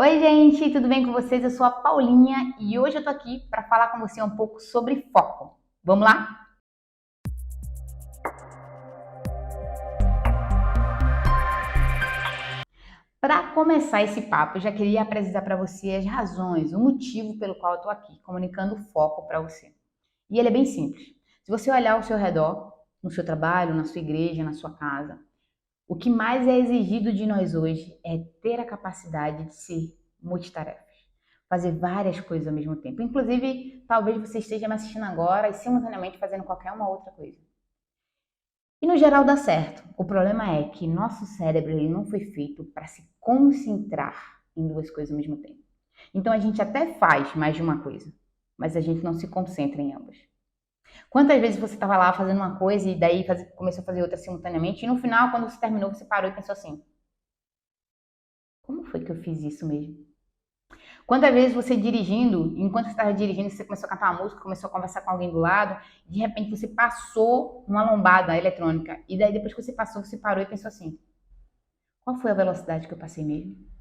Oi, gente, tudo bem com vocês? Eu sou a Paulinha e hoje eu tô aqui para falar com você um pouco sobre foco. Vamos lá? Para começar esse papo, eu já queria apresentar para você as razões, o motivo pelo qual eu tô aqui, comunicando foco para você. E ele é bem simples. Se você olhar ao seu redor, no seu trabalho, na sua igreja, na sua casa, o que mais é exigido de nós hoje é ter a capacidade de ser multitarefas, fazer várias coisas ao mesmo tempo. Inclusive, talvez você esteja me assistindo agora e simultaneamente fazendo qualquer uma outra coisa. E no geral dá certo. O problema é que nosso cérebro ele não foi feito para se concentrar em duas coisas ao mesmo tempo. Então a gente até faz mais de uma coisa, mas a gente não se concentra em ambas. Quantas vezes você estava lá fazendo uma coisa e daí começou a fazer outra simultaneamente e no final, quando você terminou, você parou e pensou assim: como foi que eu fiz isso mesmo? Quantas vezes você dirigindo, enquanto você estava dirigindo, você começou a cantar uma música, começou a conversar com alguém do lado, de repente você passou uma lombada eletrônica, e daí depois que você passou, você parou e pensou assim: qual foi a velocidade que eu passei mesmo?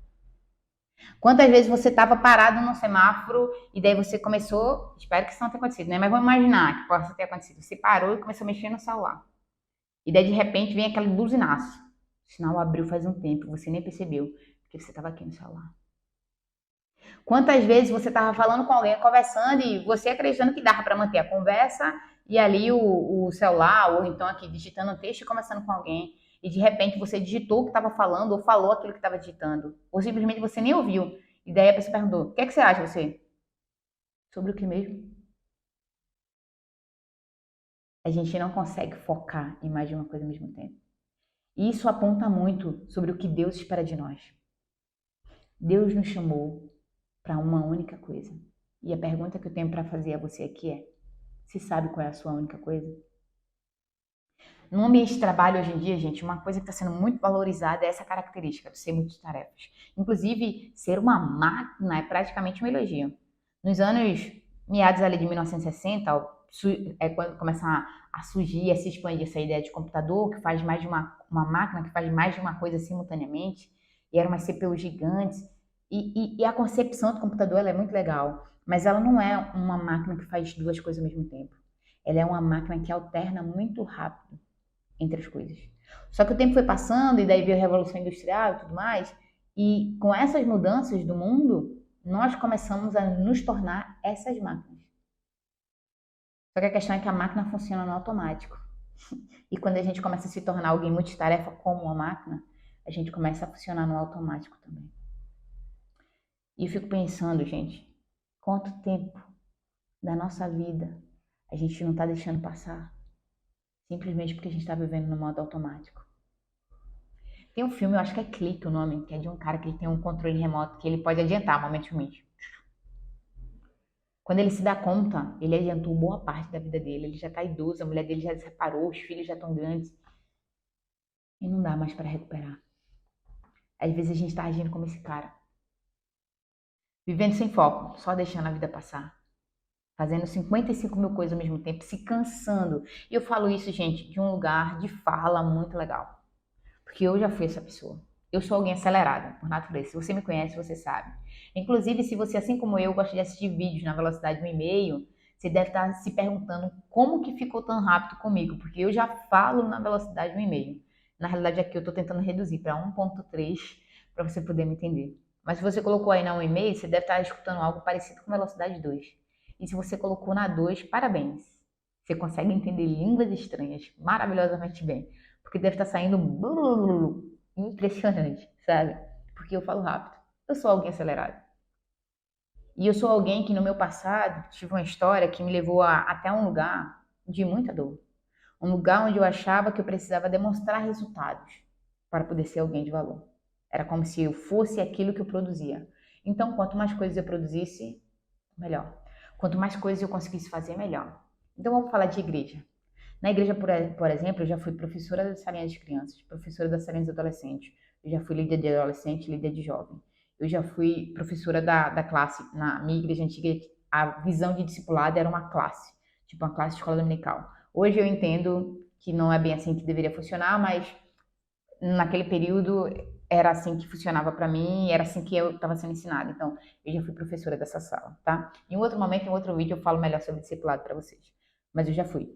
Quantas vezes você estava parado no semáforo e daí você começou, espero que isso não tenha acontecido, né? Mas vamos imaginar que possa ter acontecido. Você parou e começou a mexer no celular. E daí de repente vem aquele buzinaço. O sinal abriu faz um tempo, você nem percebeu, porque você estava aqui no celular. Quantas vezes você estava falando com alguém, conversando, e você acreditando que dava para manter a conversa, e ali o celular, ou então aqui digitando um texto e conversando com alguém, e de repente você digitou o que estava falando, ou falou aquilo que estava digitando, ou simplesmente você nem ouviu. E daí a pessoa perguntou: o que é que você acha, você? Sobre o que mesmo? A gente não consegue focar em mais de uma coisa ao mesmo tempo. E isso aponta muito sobre o que Deus espera de nós. Deus nos chamou para uma única coisa. E a pergunta que eu tenho para fazer a você aqui é: você sabe qual é a sua única coisa? No ambiente de trabalho hoje em dia, gente, uma coisa que está sendo muito valorizada é essa característica de ser multitarefas. Inclusive, ser uma máquina é praticamente um elogio. Nos anos meados ali de 1960, é quando começa a surgir, a se expandir essa ideia de computador, que faz mais de uma máquina, que faz mais de uma coisa simultaneamente, e eram umas CPUs gigantes. E a concepção do computador ela é muito legal, mas ela não é uma máquina que faz duas coisas ao mesmo tempo. Ela é uma máquina que alterna muito rápido entre as coisas. Só que o tempo foi passando e daí veio a Revolução Industrial e tudo mais, e com essas mudanças do mundo, nós começamos a nos tornar essas máquinas. Só que a questão é que a máquina funciona no automático. E quando a gente começa a se tornar alguém multitarefa como uma máquina, a gente começa a funcionar no automático também. E eu fico pensando, gente, quanto tempo da nossa vida a gente não está deixando passar simplesmente porque a gente está vivendo no modo automático. Tem um filme, eu acho que é Clique o nome, que é de um cara que ele tem um controle remoto que ele pode adiantar momentalmente. Quando ele se dá conta, ele adiantou boa parte da vida dele. Ele já tá idoso, a mulher dele já se separou, os filhos já estão grandes. E não dá mais para recuperar. Às vezes a gente tá agindo como esse cara. Vivendo sem foco, só deixando a vida passar. Fazendo 55 mil coisas ao mesmo tempo, se cansando. E eu falo isso, gente, de um lugar de fala muito legal. Porque eu já fui essa pessoa. Eu sou alguém acelerada, por natureza. Se você me conhece, você sabe. Inclusive, se você, assim como eu, gosta de assistir vídeos na velocidade 1,5, você deve estar se perguntando como que ficou tão rápido comigo, porque eu já falo na velocidade 1,5. Na realidade, aqui eu estou tentando reduzir para 1,3 para você poder me entender. Mas se você colocou aí na 1,5, você deve estar escutando algo parecido com velocidade 2. E se você colocou na 2, parabéns. Você consegue entender línguas estranhas maravilhosamente bem. Porque deve estar saindo impressionante, sabe? Porque eu falo rápido. Eu sou alguém acelerado. E eu sou alguém que no meu passado tive uma história que me levou até um lugar de muita dor. Um lugar onde eu achava que eu precisava demonstrar resultados para poder ser alguém de valor. Era como se eu fosse aquilo que eu produzia. Então, quanto mais coisas eu produzisse, melhor. Quanto mais coisas eu conseguisse fazer, melhor. Então, vamos falar de igreja. Na igreja, por exemplo, eu já fui professora das salinhas de crianças, professora das salinhas de adolescentes, eu já fui líder de adolescente, líder de jovem. Eu já fui professora da classe. Na minha igreja antiga, a visão de discipulado era uma classe, tipo uma classe de escola dominical. Hoje eu entendo que não é bem assim que deveria funcionar, mas naquele período era assim que funcionava para mim, era assim que eu estava sendo ensinada. Então, eu já fui professora dessa sala, tá? Em um outro momento, em outro vídeo, eu falo melhor sobre discipulado para vocês. Mas eu já fui.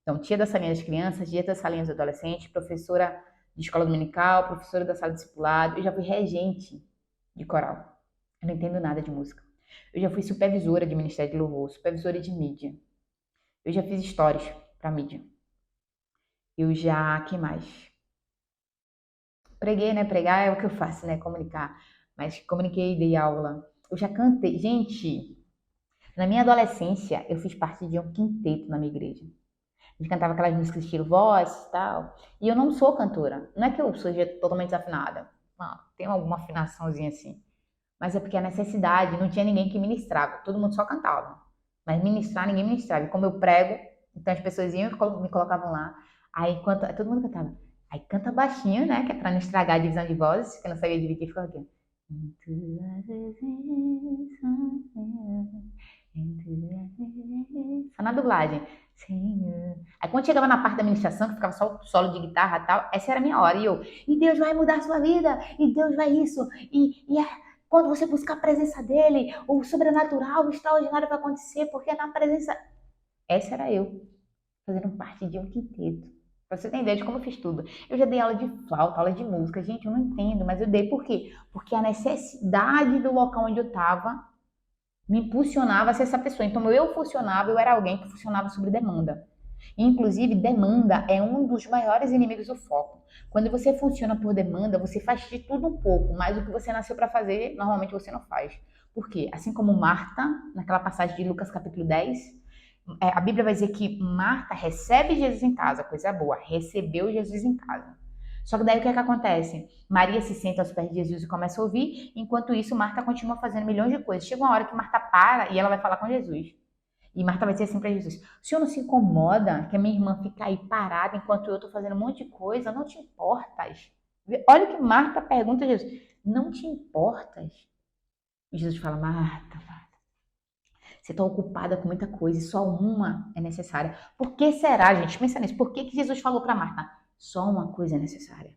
Então, tia da salinha das crianças, tia da salinha dos adolescentes, professora de escola dominical, professora da sala de discipulado. Eu já fui regente de coral. Eu não entendo nada de música. Eu já fui supervisora de Ministério de Louvor, supervisora de mídia. Eu já fiz stories para mídia. Eu já, que mais? Preguei, né? Pregar é o que eu faço, né? Comunicar. Mas comuniquei, dei aula. Eu já cantei. Gente, na minha adolescência, eu fiz parte de um quinteto na minha igreja. A gente cantava aquelas músicas estilo voz e tal. E eu não sou cantora. Não é que eu seja totalmente desafinada. Não, tem alguma afinaçãozinha assim. Mas é porque a necessidade, não tinha ninguém que ministrava. Todo mundo só cantava. Mas ministrar, ninguém ministrava. E como eu prego, então as pessoas iam e me colocavam lá. Aí enquanto todo mundo cantava. Aí canta baixinho, né? Que é pra não estragar a divisão de vozes, que eu não sabia dividir, ficava aqui. Só na dublagem. Aí quando chegava na parte da ministração, que ficava só o solo de guitarra e tal, essa era a minha hora. E Deus vai mudar a sua vida, e Deus vai isso, quando você buscar a presença dele, o sobrenatural, o extraordinário vai acontecer, porque na presença. Essa era eu, fazendo parte de um quinteto. Pra você ter ideia de como eu fiz tudo. Eu já dei aula de flauta, aula de música. Gente, eu não entendo, mas eu dei por quê? Porque a necessidade do local onde eu estava me impulsionava a ser essa pessoa. Então, eu funcionava, eu era alguém que funcionava sobre demanda. Inclusive, demanda é um dos maiores inimigos do foco. Quando você funciona por demanda, você faz de tudo um pouco, mas o que você nasceu para fazer, normalmente você não faz. Por quê? Assim como Marta, naquela passagem de Lucas capítulo 10, a Bíblia vai dizer que Marta recebe Jesus em casa, coisa boa, recebeu Jesus em casa. Só que daí o que é que acontece? Maria se senta aos pés de Jesus e começa a ouvir, enquanto isso Marta continua fazendo milhões de coisas. Chega uma hora que Marta para e ela vai falar com Jesus. E Marta vai dizer assim para Jesus: o senhor não se incomoda que a minha irmã fica aí parada enquanto eu estou fazendo um monte de coisa? Não te importas? Olha o que Marta pergunta a Jesus: não te importas? E Jesus fala: Marta, você está ocupada com muita coisa e só uma é necessária. Por que será, gente? Pensa nisso. Por que Jesus falou para Marta? Só uma coisa é necessária.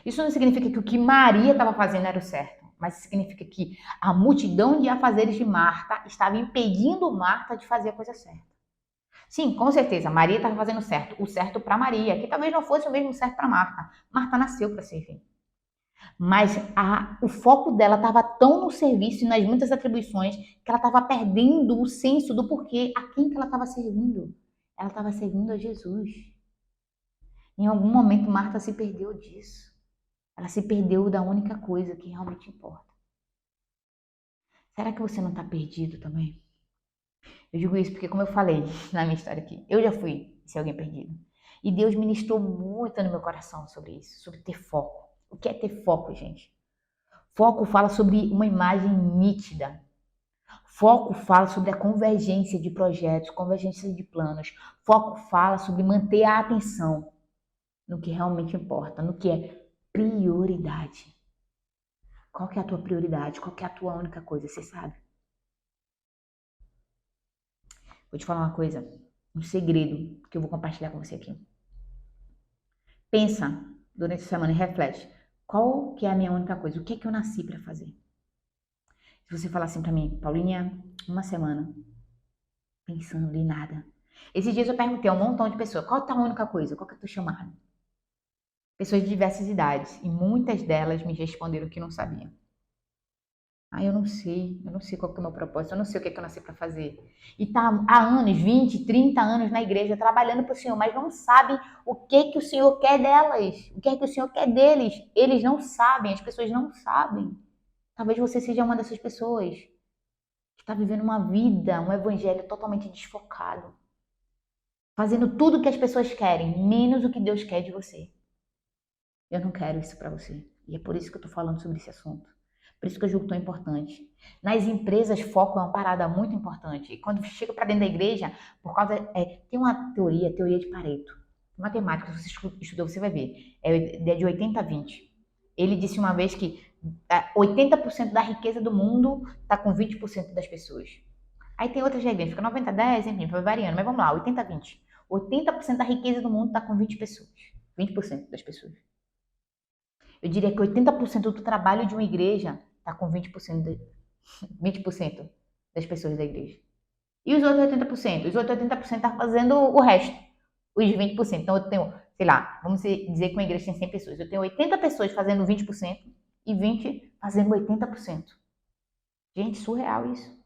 Isso não significa que o que Maria estava fazendo era o certo, mas significa que a multidão de afazeres de Marta estava impedindo Marta de fazer a coisa certa. Sim, com certeza, Maria estava fazendo o certo para Maria, que talvez não fosse o mesmo certo para Marta. Marta nasceu para servir. Mas o foco dela estava tão no serviço e nas muitas atribuições que ela estava perdendo o senso do porquê, a quem que ela estava servindo. Ela estava servindo a Jesus. Em algum momento, Marta se perdeu disso. Ela se perdeu da única coisa que realmente importa. Será que você não está perdido também? Eu digo isso porque, como eu falei na minha história aqui, eu já fui esse alguém perdido. E Deus ministrou muito no meu coração sobre isso, sobre ter foco. O que é ter foco, gente? Foco fala sobre uma imagem nítida. Foco fala sobre a convergência de projetos, convergência de planos. Foco fala sobre manter a atenção no que realmente importa, no que é prioridade. Qual que é a tua prioridade? Qual que é a tua única coisa? Você sabe? Vou te falar uma coisa, um segredo que eu vou compartilhar com você aqui. Pensa durante a semana e reflete. Qual que é a minha única coisa? O que é que eu nasci para fazer? Se você falar assim para mim, Paulinha, uma semana pensando em nada. Esses dias eu perguntei a um montão de pessoas, qual é a tua única coisa? Qual que é o teu chamado? Pessoas de diversas idades, e muitas delas me responderam que não sabiam. Eu não sei qual que é o meu propósito, eu não sei o que é que eu nasci para fazer. E tá há anos, 20, 30 anos na igreja, trabalhando para o Senhor, mas não sabem o que que o Senhor quer delas, o que é que o Senhor quer deles. Eles não sabem, as pessoas não sabem. Talvez você seja uma dessas pessoas que está vivendo uma vida, um evangelho totalmente desfocado. Fazendo tudo o que as pessoas querem, menos o que Deus quer de você. Eu não quero isso para você. E é por isso que eu estou falando sobre esse assunto. Por isso que eu julgo tão importante. Nas empresas, foco é uma parada muito importante. E quando chega para dentro da igreja, por causa. Tem uma teoria, teoria de Pareto. Matemática, se você estudou, você vai ver. É de 80 a 20. Ele disse uma vez que 80% da riqueza do mundo está com 20% das pessoas. Aí tem outras regras, fica 90 a 10, enfim, vai variando. Mas vamos lá, 80 a 20. 80% da riqueza do mundo está com 20 pessoas. 20% das pessoas. Eu diria que 80% do trabalho de uma igreja está com 20% das pessoas da igreja. E os outros 80%? Os outros 80% tá fazendo o resto. Os 20%. Então eu tenho, sei lá, vamos dizer que uma igreja tem 100 pessoas. Eu tenho 80 pessoas fazendo 20% e 20 fazendo 80%. Gente, surreal isso.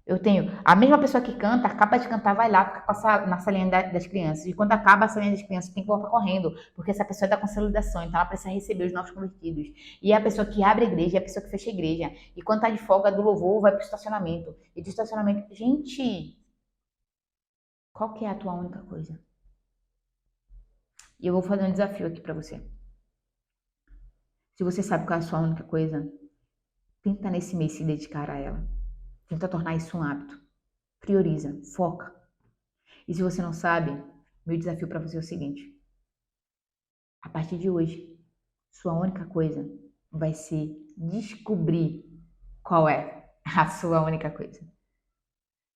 Eu tenho a mesma pessoa que canta, acaba de cantar, vai lá, fica na salinha das crianças. E quando acaba a salinha das crianças, tem que voltar correndo, porque essa pessoa é da consolidação, então ela precisa receber os novos convertidos. E é a pessoa que abre a igreja, é a pessoa que fecha a igreja. E quando tá de folga do louvor, vai pro estacionamento. E do estacionamento, gente, qual que é a tua única coisa? E eu vou fazer um desafio aqui pra você. Se você sabe qual é a sua única coisa, tenta nesse mês se dedicar a ela. Tenta tornar isso um hábito. Prioriza, foca. E se você não sabe, meu desafio para você é o seguinte: a partir de hoje, sua única coisa vai ser descobrir qual é a sua única coisa.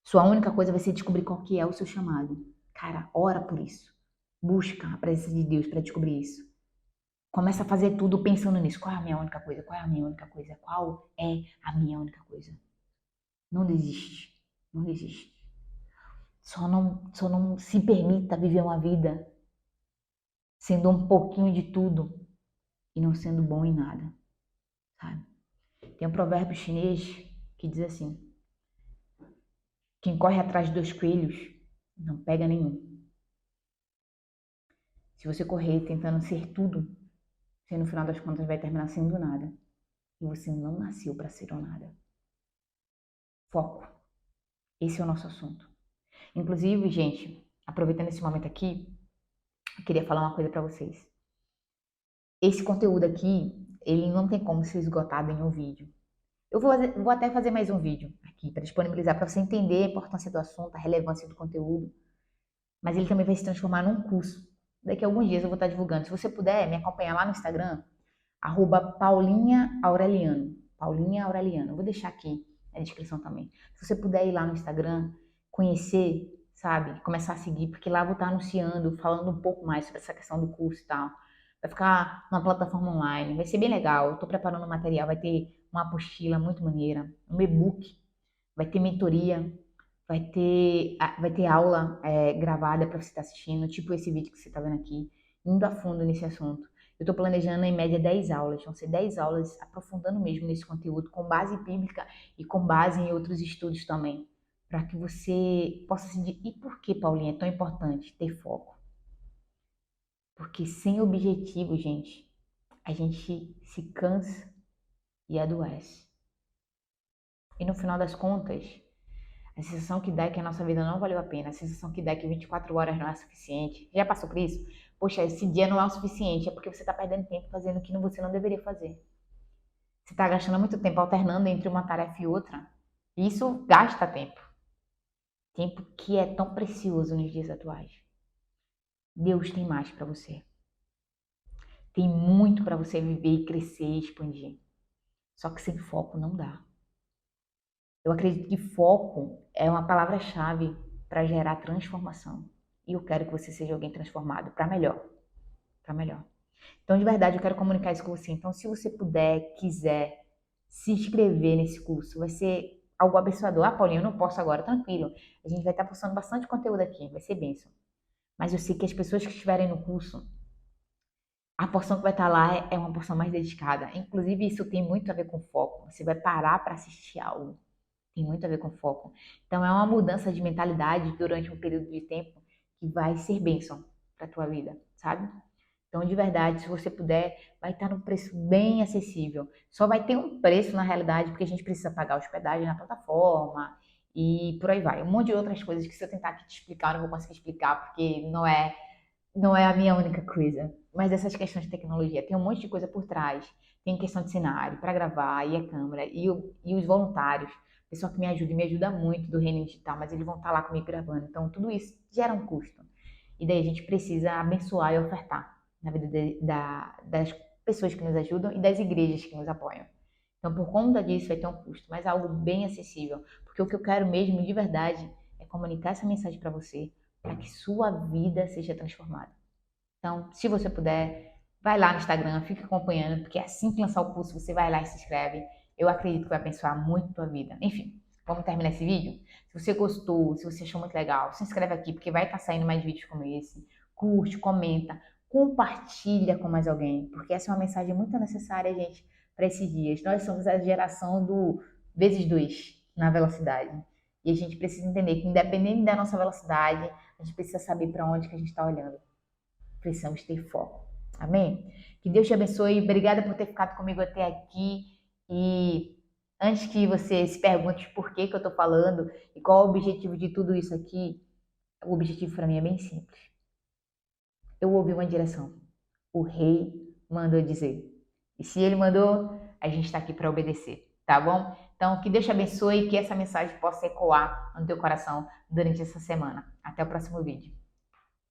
Sua única coisa vai ser descobrir qual que é o seu chamado. Cara, ora por isso. Busca a presença de Deus para descobrir isso. Começa a fazer tudo pensando nisso. Qual é a minha única coisa? Qual é a minha única coisa? Qual é a minha única coisa? Não desiste. Não desiste. Só não se permita viver uma vida sendo um pouquinho de tudo e não sendo bom em nada, sabe? Tem um provérbio chinês que diz assim: quem corre atrás de 2 coelhos não pega nenhum. Se você correr tentando ser tudo, você no final das contas vai terminar sendo nada. E você não nasceu para ser o nada. Foco. Esse é o nosso assunto. Inclusive, gente, aproveitando esse momento aqui, eu queria falar uma coisa para vocês. Esse conteúdo aqui, ele não tem como ser esgotado em um vídeo. Eu vou até fazer mais um vídeo aqui para disponibilizar para você entender a importância do assunto, a relevância do conteúdo. Mas ele também vai se transformar num curso. Daqui a alguns dias eu vou estar divulgando. Se você puder, me acompanhar lá no Instagram, @PaulinhaAureliano. Paulinha Aureliano. Eu vou deixar aqui na descrição também. Se você puder ir lá no Instagram, conhecer, sabe? Começar a seguir, porque lá eu vou estar anunciando, falando um pouco mais sobre essa questão do curso e tal. Vai ficar numa plataforma online, vai ser bem legal. Eu tô preparando um material, vai ter uma apostila muito maneira, um e-book, vai ter mentoria, vai ter aula gravada para você estar assistindo, tipo esse vídeo que você está vendo aqui, indo a fundo nesse assunto. Eu estou planejando em média 10 aulas, vão ser 10 aulas aprofundando mesmo nesse conteúdo, com base bíblica e com base em outros estudos também, para que você possa se dizer, e por que, Paulinha, é tão importante ter foco? Porque sem objetivo, gente, a gente se cansa e adoece. E no final das contas, a sensação que dá é que a nossa vida não valeu a pena. A sensação que dá é que 24 horas não é suficiente. Já passou por isso? Poxa, esse dia não é o suficiente. É porque você está perdendo tempo fazendo o que você não deveria fazer. Você está gastando muito tempo alternando entre uma tarefa e outra. E isso gasta tempo. Tempo que é tão precioso nos dias atuais. Deus tem mais para você. Tem muito para você viver, crescer e expandir. Só que sem foco não dá. Eu acredito que foco é uma palavra-chave para gerar transformação. E eu quero que você seja alguém transformado para melhor. Para melhor. Então, de verdade, eu quero comunicar isso com você. Então, se você puder, quiser se inscrever nesse curso, vai ser algo abençoador. Ah, Paulinho, eu não posso agora, tranquilo. A gente vai estar postando bastante conteúdo aqui, vai ser bênção. Mas eu sei que as pessoas que estiverem no curso, a porção que vai estar lá é uma porção mais dedicada. Inclusive, isso tem muito a ver com foco. Você vai parar para assistir algo. Tem muito a ver com foco. Então, é uma mudança de mentalidade durante um período de tempo que vai ser bênção para a tua vida, sabe? Então, de verdade, se você puder, vai estar num preço bem acessível. Só vai ter um preço, na realidade, porque a gente precisa pagar hospedagem na plataforma e por aí vai. Um monte de outras coisas que se eu tentar aqui te explicar, eu não vou conseguir explicar, porque não é a minha única coisa. Mas essas questões de tecnologia, tem um monte de coisa por trás. Tem questão de cenário para gravar, e a câmera, e os voluntários. O pessoal que me ajuda muito do Reino Digital, mas eles vão estar lá comigo gravando. Então, tudo isso gera um custo. E daí a gente precisa abençoar e ofertar na vida das pessoas que nos ajudam e das igrejas que nos apoiam. Então, por conta disso, vai ter um custo, mas é algo bem acessível. Porque o que eu quero mesmo, de verdade, é comunicar essa mensagem para você, para que sua vida seja transformada. Então, se você puder, vai lá no Instagram, fica acompanhando, porque assim que lançar o curso, você vai lá e se inscreve. Eu acredito que vai abençoar muito a tua vida. Enfim, vamos terminar esse vídeo? Se você gostou, se você achou muito legal, se inscreve aqui, porque vai estar saindo mais vídeos como esse. Curte, comenta, compartilha com mais alguém, porque essa é uma mensagem muito necessária, gente, para esses dias. Nós somos a geração do vezes 2 na velocidade. E a gente precisa entender que, independente da nossa velocidade, a gente precisa saber para onde que a gente está olhando. Precisamos ter foco. Amém? Que Deus te abençoe. Obrigada por ter ficado comigo até aqui. E antes que você se pergunte por que eu estou falando e qual é o objetivo de tudo isso aqui, o objetivo para mim é bem simples. Eu ouvi uma direção. O rei mandou dizer. E se ele mandou, a gente está aqui para obedecer, tá bom? Então, que Deus te abençoe e que essa mensagem possa ecoar no teu coração durante essa semana. Até o próximo vídeo.